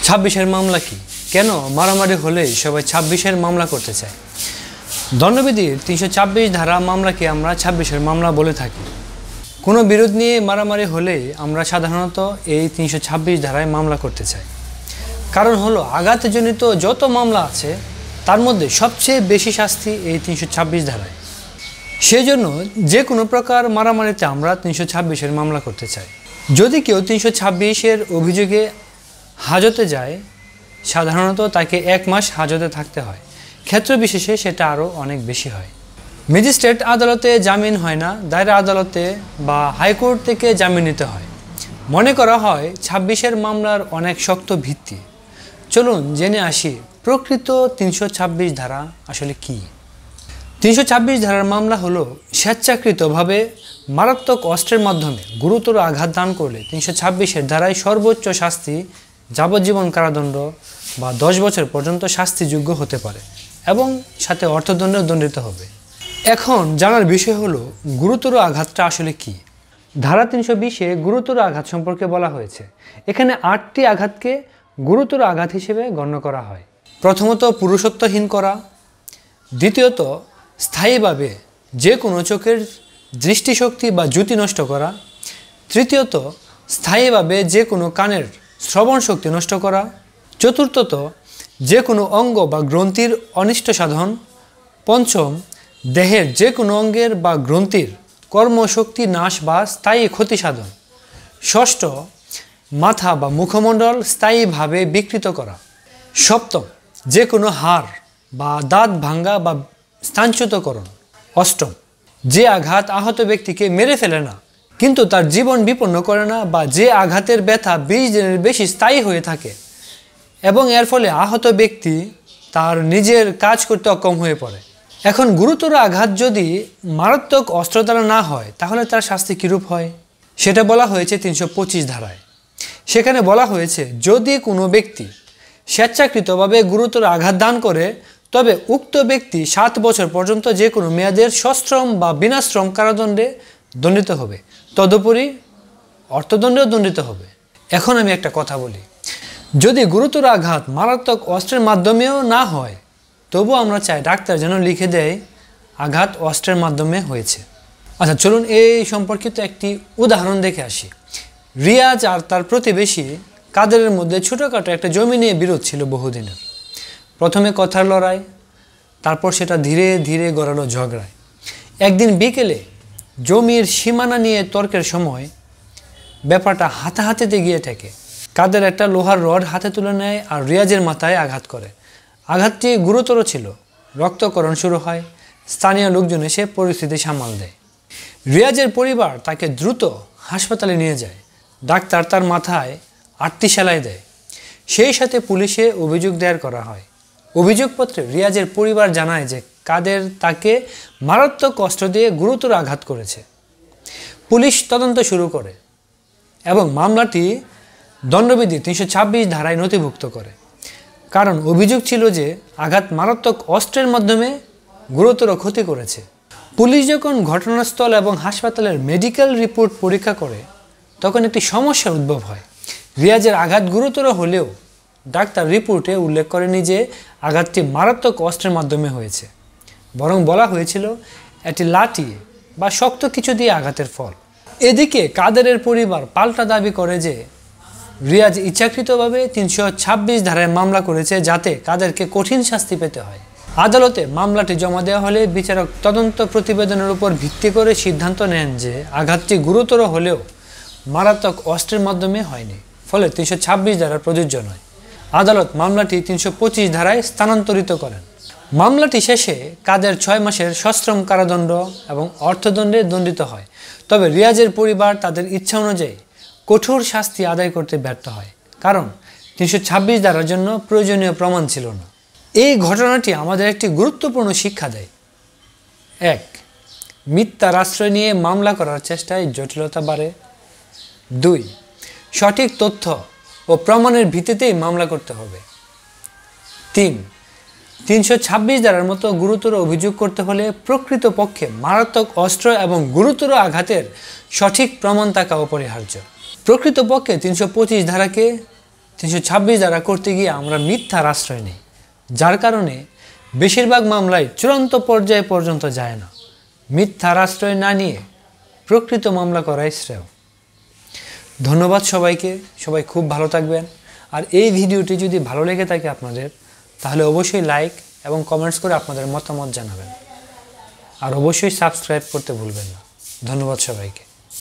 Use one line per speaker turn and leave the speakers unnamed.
26-এর মামলা কি? কেন মারামারি হলেই সবাই 26-এর মামলা করতে চায়? দণ্ডবিধির 326 ধারা মামলাকে আমরা 26-এর মামলা বলে থাকি। কোনো বিরোধ নিয়ে মারামারি হলেই আমরা সাধারণত এই 326 ধারায় মামলা করতে চাই। কারণ হলো আঘাতজনিত যত মামলা আছে তার মধ্যে সবচেয়ে বেশি শাস্তি এই 326 ধারায়। সেই জন্য যে কোনো প্রকার মারামারিতে আমরা 326-এর মামলা করতে চাই। যদি কেউ 326-এর অভিযোগে হাজতে যায়, সাধারণত তাকে 1 মাস হাজতে থাকতে হয়। ক্ষেত্র বিশেষে সেটা আরও অনেক বেশি হয়। ম্যাজিস্ট্রেট আদালতে জামিন হয় না, দায়রা আদালতে বা হাইকোর্ট থেকে জামিন নিতে হয়। মনে করা হয় 26-এর মামলার অনেক শক্ত ভিত্তি। চলুন জেনে আসি প্রকৃত 326 ধারা আসলে কি। 326 ধারার মামলা হলো স্বেচ্ছাকৃতভাবে মারাত্মক অস্ত্রের মাধ্যমে গুরুতর আঘাত দান করলে 326-এর ধারায় সর্বোচ্চ শাস্তি যাবজ্জীবন কারাদণ্ড বা 10 বছর পর্যন্ত শাস্তিযোগ্য হতে পারে এবং সাথে অর্থদণ্ডেও দণ্ডিত হবে। এখন জানার বিষয় হলো গুরুতর আঘাতটা আসলে কি। ধারা 320-এ গুরুতর আঘাত সম্পর্কে বলা হয়েছে। এখানে 8টি আঘাতকে গুরুতর আঘাত হিসেবে গণ্য করা হয়। প্রথমত পুরুষত্বহীন করা, দ্বিতীয়ত স্থায়ীভাবে যে কোনো চোখের দৃষ্টিশক্তি বা জ্যোতি নষ্ট করা, তৃতীয়ত স্থায়ীভাবে যে কোনো কানের শ্রবণ শক্তি নষ্ট করা, চতুর্থত যে কোনো অঙ্গ বা গ্রন্থির অনিষ্ট সাধন, পঞ্চম দেহের যে কোনো অঙ্গের বা গ্রন্থির কর্মশক্তি নাশ বা স্থায়ী ক্ষতি সাধন, ষষ্ঠ মাথা বা মুখমণ্ডল স্থায়ীভাবে বিকৃত করা, সপ্তম যে কোনো হাড় বা দাঁত ভাঙ্গা বা স্থানচ্যুতকরণ, অষ্টম যে আঘাত আহত ব্যক্তিকে মেরে ফেলে না কিন্তু তার জীবন বিপন্ন করে না বা যে আঘাতের ব্যথা 20 দিনের বেশি স্থায়ী হয়ে থাকে এবং এর ফলে আহত ব্যক্তি তার নিজের কাজ করতে অক্ষম হয়ে পড়ে। এখন গুরুতর আঘাত যদি মারাত্মক অস্ত্র দ্বারা না হয় তাহলে তার শাস্তি কীরূপ হয় সেটা বলা হয়েছে 325 ধারায়। সেখানে বলা হয়েছে যদি কোনো ব্যক্তি স্বেচ্ছাকৃতভাবে গুরুতর আঘাত দান করে তবে উক্ত ব্যক্তি 7 বছর পর্যন্ত যে কোনো মেয়াদের সশ্রম বা বিনাশ্রম কারাদণ্ডে দণ্ডিত হবে, তদুপরি অর্থদণ্ডেও দণ্ডিত হবে। এখন আমি একটা কথা বলি, যদি গুরুতর আঘাত মারাত্মক অস্ত্রের মাধ্যমেও না হয় তবু আমরা চাই ডাক্তার যেন লিখে দেয় আঘাত অস্ত্রের মাধ্যমে হয়েছে। আচ্ছা চলুন এই সম্পর্কিত একটি উদাহরণ দেখে আসি। রিয়াজ আর তার প্রতিবেশী কাদেরের মধ্যে ছোটোখাটো একটা জমি নিয়ে বিরোধ ছিল বহুদিনের। প্রথমে কথার লড়াই, তারপর সেটা ধীরে ধীরে গড়ালো ঝগড়ায়। একদিন বিকেলে জমির সীমানা নিয়ে তর্কের সময় ব্যাপারটা হাতাহাতিতে গিয়ে ঠেকে। কাদের একটা লোহার রড হাতে তুলে নেয় আর রিয়াজের মাথায় আঘাত করে। আঘাতটি গুরুতর ছিল, রক্তক্ষরণ শুরু হয়। স্থানীয় লোকজন এসে পরিস্থিতি সামাল দেয়। রিয়াজের পরিবার তাকে দ্রুত হাসপাতালে নিয়ে যায়। ডাক্তার তার মাথায় 8টি সেলাই দেয়। সেই সাথে পুলিশে অভিযোগ দায়ের করা হয়। অভিযোগপত্রে রিয়াজের পরিবার জানায় যে কাদের তাকে মারাত্মক অস্ত্র দিয়ে গুরুতর আঘাত করেছে। পুলিশ তদন্ত শুরু করে এবং মামলাটি দণ্ডবিধি 326 ধারায় নথিভুক্ত করে। কারণ অভিযোগ ছিল যে আঘাত মারাত্মক অস্ত্রের মাধ্যমে গুরুতর ক্ষতি করেছে। পুলিশ যখন ঘটনাস্থল এবং হাসপাতালের মেডিকেল রিপোর্ট পরীক্ষা করে তখন একটি সমস্যার উদ্ভব হয়। রিয়াজের আঘাত গুরুতর হলেও ডাক্তার রিপোর্টে উল্লেখ করেনি যে আঘাতটি মারাত্মক অস্ত্রের মাধ্যমে হয়েছে, বরং বলা হয়েছিল একটি লাঠি বা শক্ত কিছু দিয়ে আঘাতের ফল। এদিকে কাদেরের পরিবার পাল্টা দাবি করে যে রিয়াজ ইচ্ছাকৃতভাবে 326 ধারায় মামলা করেছে যাতে কাদেরকে কঠিন শাস্তি পেতে হয়। আদালতে মামলাটি জমা দেওয়া হলে বিচারক তদন্ত প্রতিবেদনের উপর ভিত্তি করে সিদ্ধান্ত নেন যে আঘাতটি গুরুতর হলেও মারাত্মক অস্ত্রের মাধ্যমে হয়নি, ফলে 326 ধারা প্রযোজ্য নয়। আদালত মামলাটি 325 ধারায় স্থানান্তরিত করেন। মামলাটি শেষে কাদের 6 মাসের সশ্রম কারাদণ্ড এবং অর্থদণ্ডে দণ্ডিত হয়। তবে রিয়াজের পরিবার তাদের ইচ্ছা অনুযায়ী কঠোর শাস্তি আদায় করতে ব্যর্থ হয়, কারণ 326 ধারার জন্য প্রয়োজনীয় প্রমাণ ছিল না। এই ঘটনাটি আমাদের একটি গুরুত্বপূর্ণ শিক্ষা দেয়। 1. মিথ্যার আশ্রয় নিয়ে মামলা করার চেষ্টায় জটিলতা বাড়ে। 2. সঠিক তথ্য ও প্রমাণের ভিত্তিতেই মামলা করতে হবে। 3. 326 ধারার মতো গুরুতর অভিযোগ করতে হলে প্রকৃতপক্ষে মারাত্মক অস্ত্র এবং গুরুতর আঘাতের সঠিক প্রমাণ থাকা অপরিহার্য। প্রকৃতপক্ষে 325 ধারাকে 326 ধারা করতে গিয়ে আমরা মিথ্যার আশ্রয় নিই, যার কারণে বেশিরভাগ মামলায় চূড়ান্ত পর্যায়ে পর্যন্ত যায় না। মিথ্যার আশ্রয় না নিয়ে প্রকৃত মামলা করাই শ্রেয়। ধন্যবাদ সবাইকে, সবাই খুব ভালো থাকবেন। আর এই ভিডিওটি যদি ভালো লেগে থাকে আপনাদের, তাহলে অবশ্যই লাইক এবং কমেন্টস করে আপনাদের মতামত জানাবেন। আর অবশ্যই সাবস্ক্রাইব করতে ভুলবেন না। ধন্যবাদ সবাইকে।